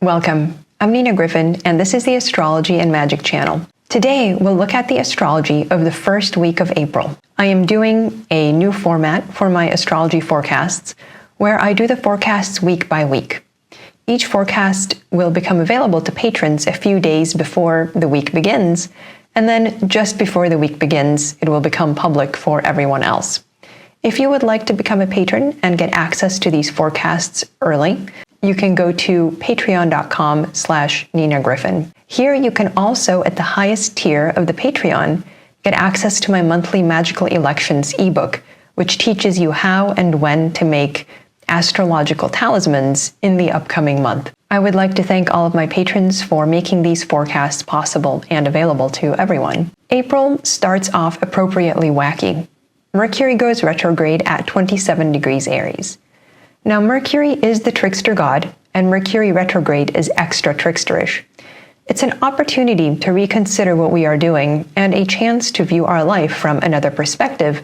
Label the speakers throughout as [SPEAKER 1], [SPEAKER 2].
[SPEAKER 1] Welcome. I'm Nina Gryphon, and this is the Astrology and Magic channel. Today, we'll look at the astrology of the first week of April. I am doing a new format for my astrology forecasts, where I do the forecasts week by week. Each forecast will become available to patrons a few days before the week begins, and then just before the week begins, it will become public for everyone else. If you would like to become a patron and get access to these forecasts early, you can go to patreon.com/Nina Gryphon. Here you can also, at the highest tier of the Patreon, get access to my monthly Magical Elections ebook, which teaches you how and when to make astrological talismans in the upcoming month. I would like to thank all of my patrons for making these forecasts possible and available to everyone. April starts off appropriately wacky. Mercury goes retrograde at 27 degrees Aries. Now, Mercury is the trickster god, and Mercury retrograde is extra tricksterish. It's an opportunity to reconsider what we are doing and a chance to view our life from another perspective,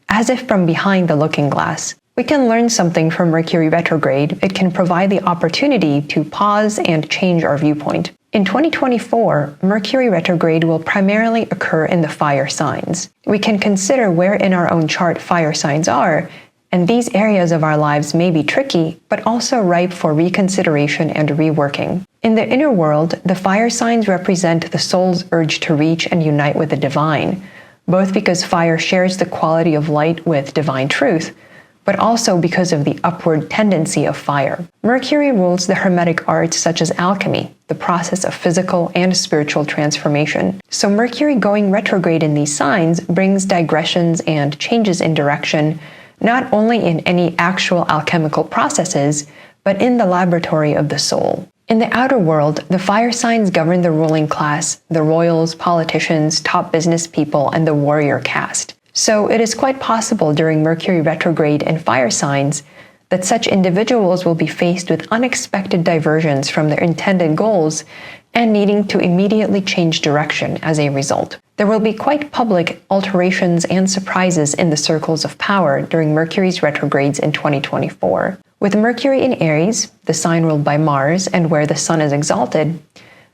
[SPEAKER 1] as if from behind the looking glass. We can learn something from Mercury retrograde. It can provide the opportunity to pause and change our viewpoint. In 2024, Mercury retrograde will primarily occur in the fire signs. We can consider where in our own chart fire signs are, and these areas of our lives may be tricky, but also ripe for reconsideration and reworking. In the inner world, the fire signs represent the soul's urge to reach and unite with the divine, both because fire shares the quality of light with divine truth, but also because of the upward tendency of fire. Mercury rules the hermetic arts such as alchemy, the process of physical and spiritual transformation. So Mercury going retrograde in these signs brings digressions and changes in direction, not only in any actual alchemical processes, but in the laboratory of the soul. In the outer world, the fire signs govern the ruling class, the royals, politicians, top business people, and the warrior caste. So it is quite possible during Mercury retrograde and fire signs that such individuals will be faced with unexpected diversions from their intended goals and needing to immediately change direction as a result. There will be quite public alterations and surprises in the circles of power during Mercury's retrogrades in 2024. With Mercury in Aries, the sign ruled by Mars and where the Sun is exalted,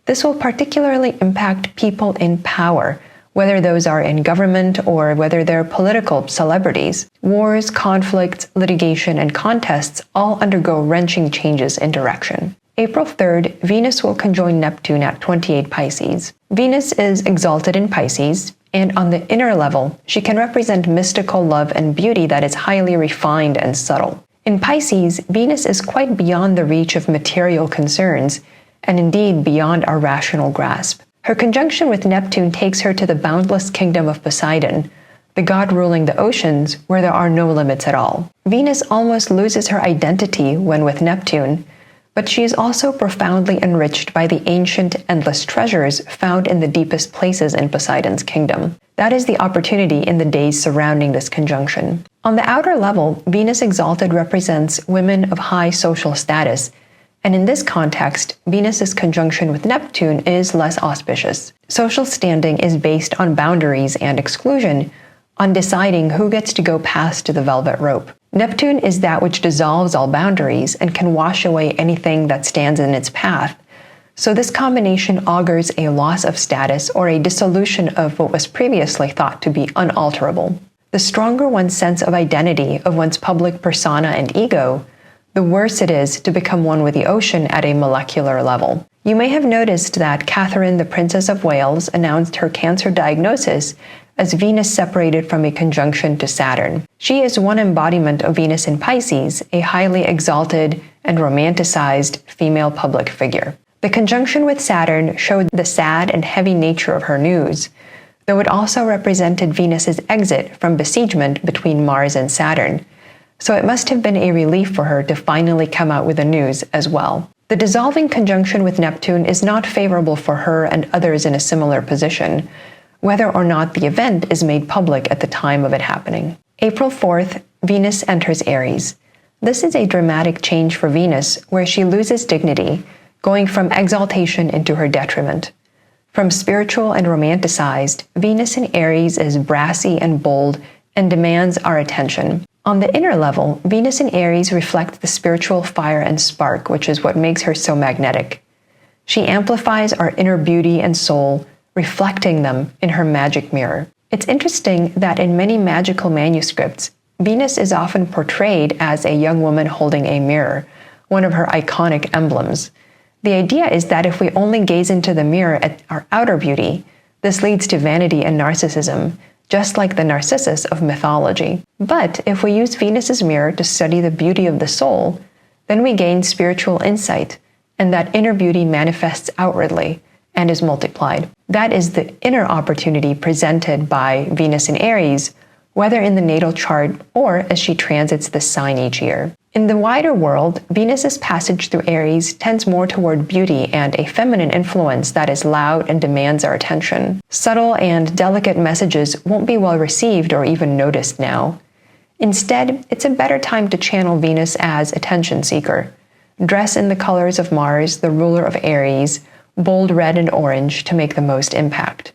[SPEAKER 1] this will particularly impact people in power, whether those are in government or whether they're political celebrities. Wars, conflicts, litigation, and contests all undergo wrenching changes in direction. April 3rd, Venus will conjoin Neptune at 28 Pisces. Venus is exalted in Pisces, and on the inner level, she can represent mystical love and beauty that is highly refined and subtle. In Pisces, Venus is quite beyond the reach of material concerns, and indeed beyond our rational grasp. Her conjunction with Neptune takes her to the boundless kingdom of Poseidon, the god ruling the oceans where there are no limits at all. Venus almost loses her identity when with Neptune, but she is also profoundly enriched by the ancient, endless treasures found in the deepest places in Poseidon's kingdom. That is the opportunity in the days surrounding this conjunction. On the outer level, Venus exalted represents women of high social status, and in this context, Venus's conjunction with Neptune is less auspicious. Social standing is based on boundaries and exclusion, on deciding who gets to go past the velvet rope. Neptune is that which dissolves all boundaries and can wash away anything that stands in its path. So this combination augurs a loss of status or a dissolution of what was previously thought to be unalterable. The stronger one's sense of identity, of one's public persona and ego, the worse it is to become one with the ocean at a molecular level. You may have noticed that Catherine, the Princess of Wales, announced her cancer diagnosis as Venus separated from a conjunction to Saturn. She is one embodiment of Venus in Pisces, a highly exalted and romanticized female public figure. The conjunction with Saturn showed the sad and heavy nature of her news, though it also represented Venus's exit from besiegement between Mars and Saturn. So it must have been a relief for her to finally come out with the news as well. The dissolving conjunction with Neptune is not favorable for her and others in a similar position, whether or not the event is made public at the time of it happening. April 4th, Venus enters Aries. This is a dramatic change for Venus, where she loses dignity, going from exaltation into her detriment. From spiritual and romanticized, Venus in Aries is brassy and bold and demands our attention. On the inner level, Venus in Aries reflects the spiritual fire and spark, which is what makes her so magnetic. She amplifies our inner beauty and soul, reflecting them in her magic mirror. It's interesting that in many magical manuscripts, Venus is often portrayed as a young woman holding a mirror, one of her iconic emblems. The idea is that if we only gaze into the mirror at our outer beauty, this leads to vanity and narcissism, just like the Narcissus of mythology. But if we use Venus's mirror to study the beauty of the soul, then we gain spiritual insight, and that inner beauty manifests outwardly and is multiplied. That is the inner opportunity presented by Venus in Aries, whether in the natal chart or as she transits the sign each year. In the wider world, Venus's passage through Aries tends more toward beauty and a feminine influence that is loud and demands our attention. Subtle and delicate messages won't be well received or even noticed now. Instead, it's a better time to channel Venus as attention seeker. Dress in the colors of Mars, the ruler of Aries, bold red and orange to make the most impact.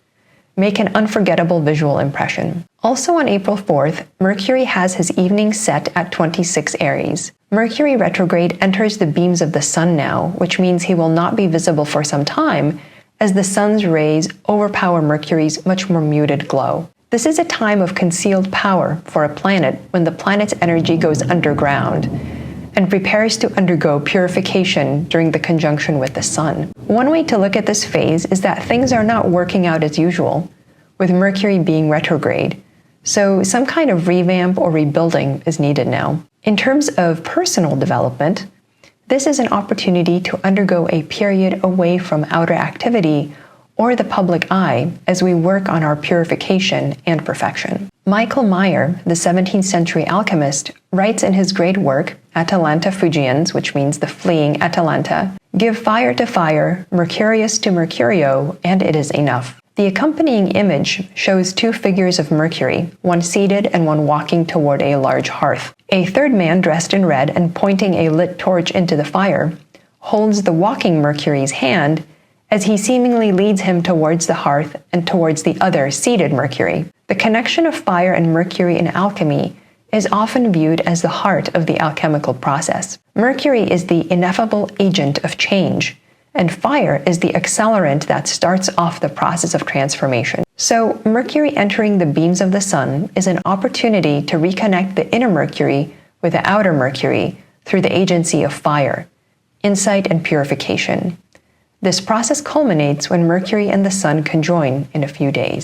[SPEAKER 1] Make an unforgettable visual impression. Also on April 4th, Mercury has his evening set at 26 Aries. Mercury Retrograde enters the beams of the sun now, which means he will not be visible for some time, as the sun's rays overpower Mercury's much more muted glow. This is a time of concealed power for a planet when the planet's energy goes underground and prepares to undergo purification during the conjunction with the sun. One way to look at this phase is that things are not working out as usual, with Mercury being retrograde, so some kind of revamp or rebuilding is needed now. In terms of personal development, this is an opportunity to undergo a period away from outer activity or the public eye as we work on our purification and perfection. Michael Meyer, the 17th century alchemist, writes in his great work, Atalanta Fugiens, which means the fleeing Atalanta, "Give fire to fire, Mercurius to Mercurio, and it is enough." The accompanying image shows two figures of Mercury, one seated and one walking toward a large hearth. A third man dressed in red and pointing a lit torch into the fire holds the walking Mercury's hand as he seemingly leads him towards the hearth and towards the other seated Mercury. The connection of fire and Mercury in alchemy is often viewed as the heart of the alchemical process. Mercury is the ineffable agent of change, and fire is the accelerant that starts off the process of transformation. So, Mercury entering the beams of the sun is an opportunity to reconnect the inner Mercury with the outer Mercury through the agency of fire, insight, and purification. This process culminates when Mercury and the sun conjoin in a few days.